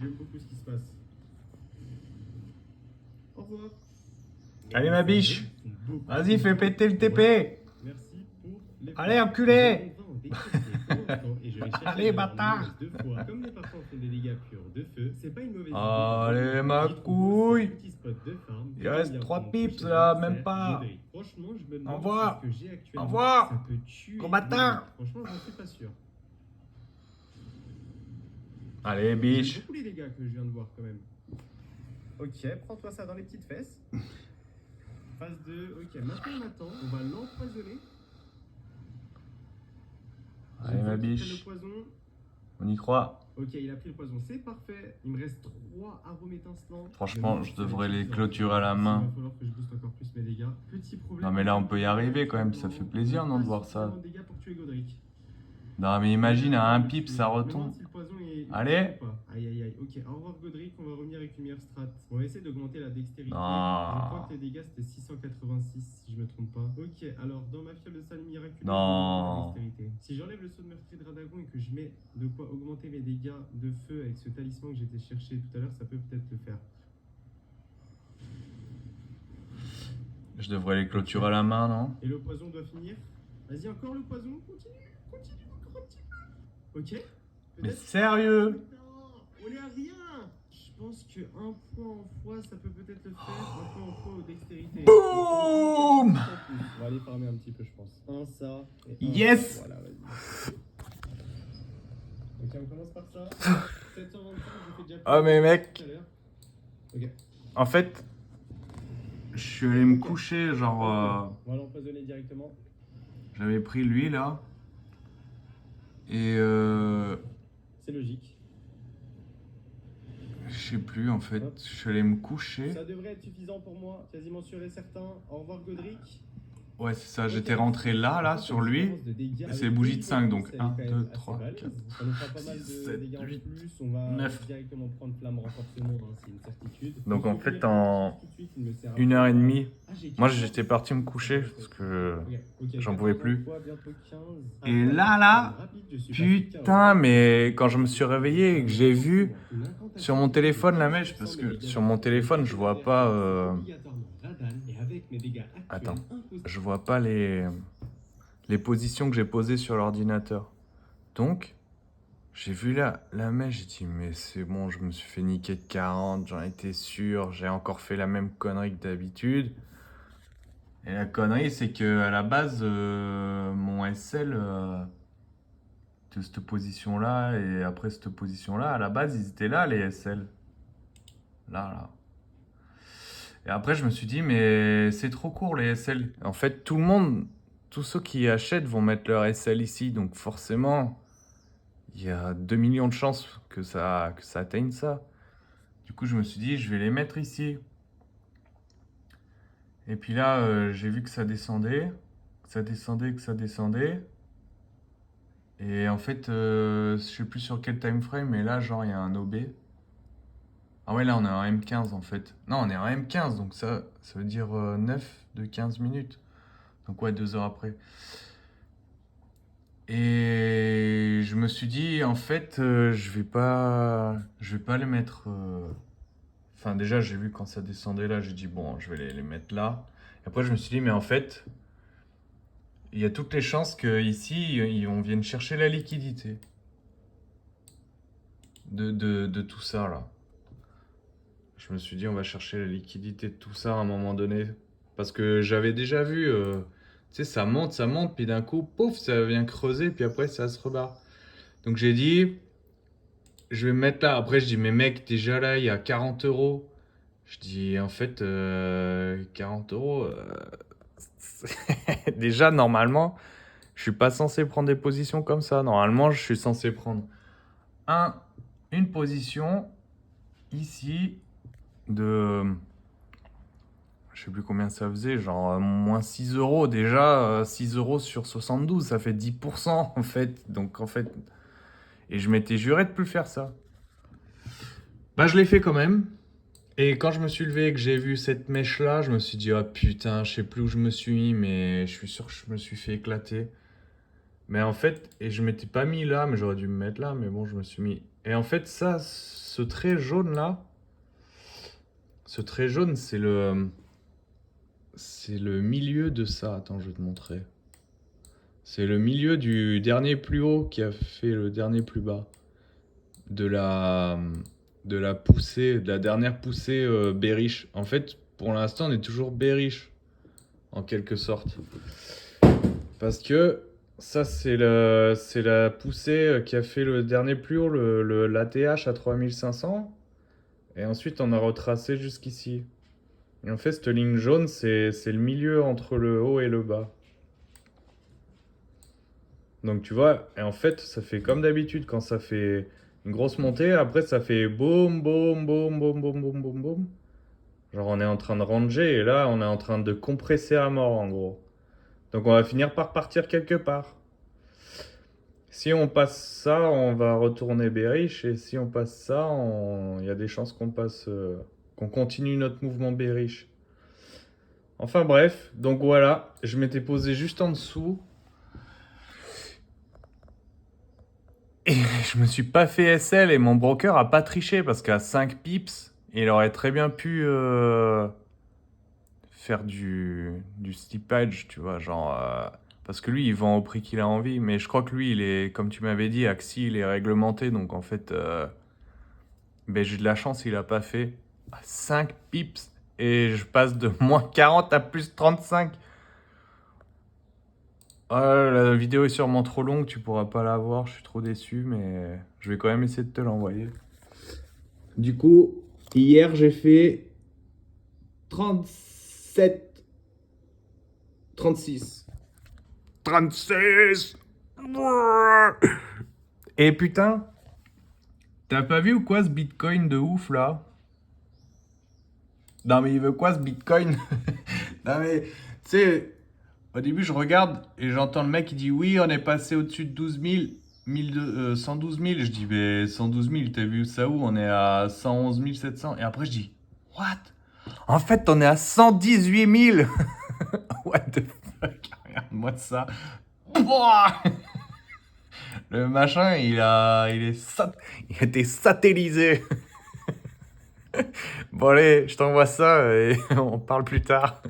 J'aime beaucoup ce qui se passe. Au revoir. Allez, ma biche. Vas-y, fais péter le TP. Merci pour les Allez, enculé. Allez, bâtard. Comme les parfums font des dégâts purs de feu, c'est pas une mauvaise idée. Allez, ma couille. Il reste 3 pips là, même pas. Franchement, je me Au demande revoir. si ce que j'ai actuellement, Au revoir. ça peut tuer. Gros bâtard. Franchement, j'en suis pas sûr. Allez, J'aime biche. beaucoup les dégâts que je viens de voir quand même. Ok, prends-toi ça dans les petites fesses. Phase 2, ok, maintenant on attend, on va l'empoisonner. Allez, ma Le biche. poison. On y croit. Ok, il a pris le poison, c'est parfait. Il me reste 3 arômes étincelants. Franchement, je devrais les clôturer à la main. Il va falloir que je booste encore plus mes dégâts. Petit problème. Non, mais là, on peut y arriver quand même. Ça fait plaisir, non, de voir ça. De dégâts pour tuer Godric. Non, mais imagine, à un pip, ça Me retombe. demande si le poison est Allez. ou pas. Aïe aïe aïe. Ok, au revoir Godric, on va revenir avec une meilleure strat. On va essayer d'augmenter la dextérité. Non. Je crois que les dégâts c'était 686 si je me trompe pas. Ok, alors dans ma fiole de salle miraculeuse, Non. la dextérité. Si j'enlève le saut de meurtrier de Radagon et que je mets de quoi augmenter mes dégâts de feu avec ce talisman que j'étais chercher tout à l'heure, ça peut peut-être le faire. Je devrais les clôturer à la main, non? Et le poison doit finir. Vas-y, encore le poison, continue encore un petit peu. Ok. Mais Peut-être. sérieux? Non, on est à rien. Je pense que un point en foi, ça peut peut-être le faire. Un point en foi aux dextérité. Boum. On va aller farmer un petit peu, je pense. Un ça. Et un Yes. ça. Voilà, vas-y. Ok, on commence par ça. 725, je fais déjà. Ah, mais mec. Tout à l'heure. Ok. En fait, je suis allé me coucher, genre. On va l'empoisonner directement. J'avais pris lui là. Et C'est logique. je sais plus en fait. Je suis allé me coucher. Ça devrait être suffisant pour moi, quasiment sûr et certain. Au revoir Godric. Ouais, c'est ça. J'étais rentré là, sur lui. Et c'est bougie de 5, donc 1, 2, 3, 4, Ça nous fera pas mal 6, de 7, dégâts en 8, plus. On va 9. directement prendre flamme renforcement, hein, c'est une certitude. Donc en fait, en Tout de suite, il me sert à 1h30, Ah, j'ai moi 15. j'étais parti me coucher parce que Ok, j'en pouvais 14 plus. fois, bientôt 15. Et là, Rapide, je suis passé de 15. putain, mais quand je me suis réveillé et que j'ai vu sur mon téléphone la mèche, parce que sur mon téléphone je vois pas. Attends, je vois pas les positions que j'ai posées sur l'ordinateur. Donc, j'ai vu la mèche, j'ai dit mais c'est bon, je me suis fait niquer de 40, j'en étais sûr, j'ai encore fait la même connerie que d'habitude. Et la connerie, c'est que à la base, mon SL de cette position-là et après cette position-là, à la base, ils étaient là, les SL. Là. Et après, je me suis dit, mais c'est trop court, les SL. En fait, tout le monde, tous ceux qui achètent vont mettre leur SL ici. Donc forcément, il y a 2 millions de chances que ça atteigne ça. Du coup, je me suis dit, je vais les mettre ici. Et puis là, j'ai vu que ça descendait, que ça descendait. Et en fait, je sais plus sur quel time frame, mais là, genre, il y a un OB. Ah ouais, là, on est en M15 en fait. Non, on est en M15, donc ça veut dire 9 de 15 minutes. Donc ouais, 2 heures après. Et je me suis dit, en fait, je vais pas les mettre. Enfin, déjà, j'ai vu quand ça descendait là, j'ai dit, bon, je vais les mettre là. Et après, je me suis dit, mais en fait, il y a toutes les chances qu'ici, on vienne chercher la liquidité de tout ça là. Je me suis dit, on va chercher la liquidité de tout ça à un moment donné. Parce que j'avais déjà vu, tu sais, ça monte, puis d'un coup, pouf, ça vient creuser, puis après, ça se rebarre. Donc j'ai dit, je vais me mettre là. Après, je dis, mais mec, déjà là, il y a 40 euros. Je dis, en fait, 40 euros, déjà, normalement, je suis pas censé prendre des positions comme ça. Normalement, je suis censé prendre une position ici de... Je sais plus combien ça faisait, genre moins 6 euros. Déjà, 6 euros sur 72, ça fait 10% en fait. Donc en fait... Et je m'étais juré de plus faire ça. Bah je l'ai fait quand même. Et quand je me suis levé et que j'ai vu cette mèche-là, je me suis dit, ah putain, je sais plus où je me suis mis, mais je suis sûr que je me suis fait éclater. Mais en fait, et je m'étais pas mis là, mais j'aurais dû me mettre là, mais bon, je me suis mis Et en fait, ça, ce trait jaune là, ce trait jaune, c'est le milieu de ça. Attends, je vais te montrer. C'est le milieu du dernier plus haut qui a fait le dernier plus bas. De la poussée, de la dernière poussée bearish. En fait, pour l'instant, on est toujours bearish, en quelque sorte. Parce que ça, c'est la poussée qui a fait le dernier plus haut, l'ATH à 3500. Et ensuite, on a retracé jusqu'ici. Et en fait, cette ligne jaune, c'est le milieu entre le haut et le bas. Donc tu vois, et en fait, ça fait comme d'habitude quand ça fait une grosse montée. Après, ça fait boum, boum, boum, boum, boum, boum, boum, boum. Genre, on est en train de ranger et là, on est en train de compresser à mort, en gros. Donc, on va finir par partir quelque part. Si on passe ça, on va retourner bearish. Et si on passe ça, il y a des chances qu'on continue notre mouvement bearish. Enfin bref, donc voilà, je m'étais posé juste en dessous. Et je me suis pas fait SL et mon broker a pas triché parce qu'à 5 pips, il aurait très bien pu faire du slippage, tu vois, genre... parce que lui, il vend au prix qu'il a envie, mais je crois que lui, il est, comme tu m'avais dit, Axie, il est réglementé, donc en fait, ben, j'ai de la chance, il a pas fait à 5 pips et je passe de moins 40 à plus 35. Ah, la vidéo est sûrement trop longue, tu pourras pas la voir, je suis trop déçu, mais je vais quand même essayer de te l'envoyer. Du coup, hier j'ai fait 37, 36. 36. Et putain, t'as pas vu ou quoi ce Bitcoin de ouf là? Non mais il veut quoi ce Bitcoin? Non mais, tu sais... Au début, je regarde et j'entends le mec qui dit oui, on est passé au-dessus de 12 000, 112 000. Je dis, mais 112 000, t'as vu ça où? On est à 111 700. Et après, je dis, what? En fait, on est à 118 000. What the fuck? Regarde-moi ça. Pouah. Le machin, il a été satellisé. Bon, allez, je t'envoie ça et on parle plus tard.